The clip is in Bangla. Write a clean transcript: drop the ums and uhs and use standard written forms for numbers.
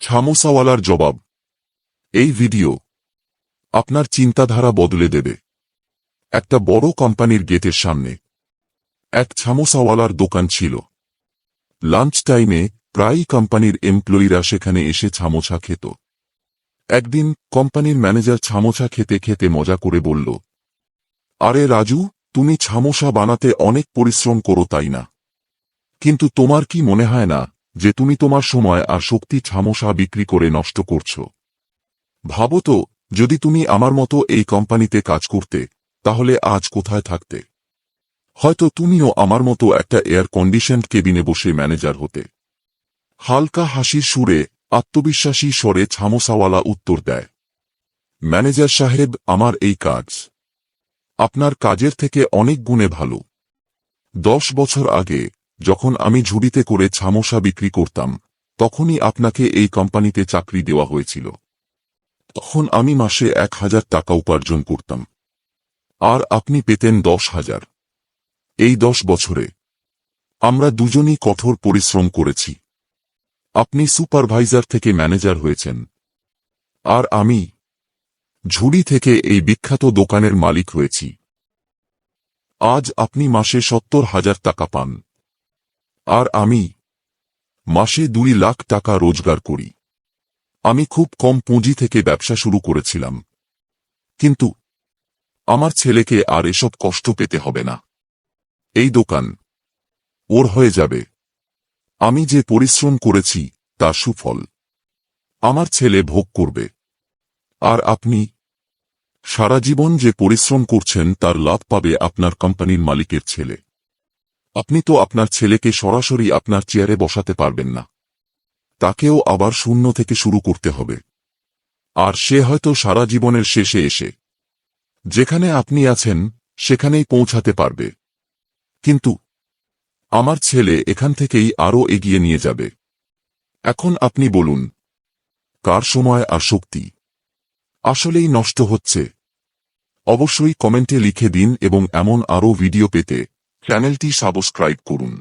ছামোসাওয়ালার জবাব। এই ভিডিও আপনার চিন্তাধারা বদলে দেবে। একটা বড় কোম্পানির গেটের সামনে এক ছামোসাওয়ালার দোকান ছিল। লাঞ্চ টাইমে প্রায়ই কোম্পানির এমপ্লয়িরা সেখানে এসে ছামোসা খেত। একদিন কোম্পানির ম্যানেজার ছামোসা খেতে খেতে মজা করে বলল, আরে রাজু, তুমি ছামোসা বানাতে অনেক পরিশ্রম করো, তাই না? কিন্তু তোমার কি মনে হয় না যে তুমি তোমার সময় আর শক্তি ছামোসা বিক্রি করে নষ্ট করছো? ভাবো তো, যদি তুমি আমার মতো এই কোম্পানিতে কাজ করতে, তাহলে আজ কোথায় থাকতে? হয়তো তুমিও আমার মতো একটা এয়ার কন্ডিশনড কেবিনে বসে ম্যানেজার হতে। হালকা হাসির সুরে, আত্মবিশ্বাসী স্বরে ছামোসাওয়ালা উত্তর দেয়, ম্যানেজার সাহেব, আমার এই কাজ আপনার কাজের থেকে অনেক গুণে ভালো। 10 বছর আগে যখন আমি ঝুড়িতে করে ছামোসা বিক্রি করতাম, তখনই আপনাকে এই কোম্পানিতে চাকরি দেওয়া হয়েছিল। তখন আমি মাসে 1000 টাকা উপার্জন করতাম, আর আপনি পেতেন 10,000। এই 10 বছরে আমরা দুজনই কঠোর পরিশ্রম করেছি। আপনি সুপারভাইজার থেকে ম্যানেজার হয়েছেন, আর আমি ঝুড়ি থেকে এই বিখ্যাত দোকানের মালিক হয়েছি। আজ আপনি মাসে 70,000 টাকা পান, আর আমি মাসে 2 লাখ টাকা রোজগার করি। আমি খুব কম পুঁজি থেকে ব্যবসা শুরু করেছিলাম, কিন্তু আমার ছেলেকে আর এসব কষ্ট পেতে হবে না। এই দোকান ওর হয়ে যাবে। আমি যে পরিশ্রম করেছি তার সুফল আমার ছেলে ভোগ করবে, আর আপনি সারা জীবন যে পরিশ্রম করছেন তার লাভ পাবে আপনার কোম্পানির মালিকের ছেলে। আপনি তো আপনার ছেলেকে সরাসরি আপনার চেয়ারে বসাতে পারবেন না, তাকেও আবার শূন্য থেকে শুরু করতে হবে। আর সে হয়তো সারা জীবনের শেষে এসে যেখানে আপনি আছেন সেখানেই পৌঁছাতে পারবে, কিন্তু আমার ছেলে এখান থেকেই আরও এগিয়ে নিয়ে যাবে। এখন আপনি বলুন, কার সময় আর শক্তি আসলেই নষ্ট হচ্ছে? অবশ্যই কমেন্টে লিখে দিন, এবং এমন আরও ভিডিও পেতে চ্যানেলটি সাবস্ক্রাইব করুন।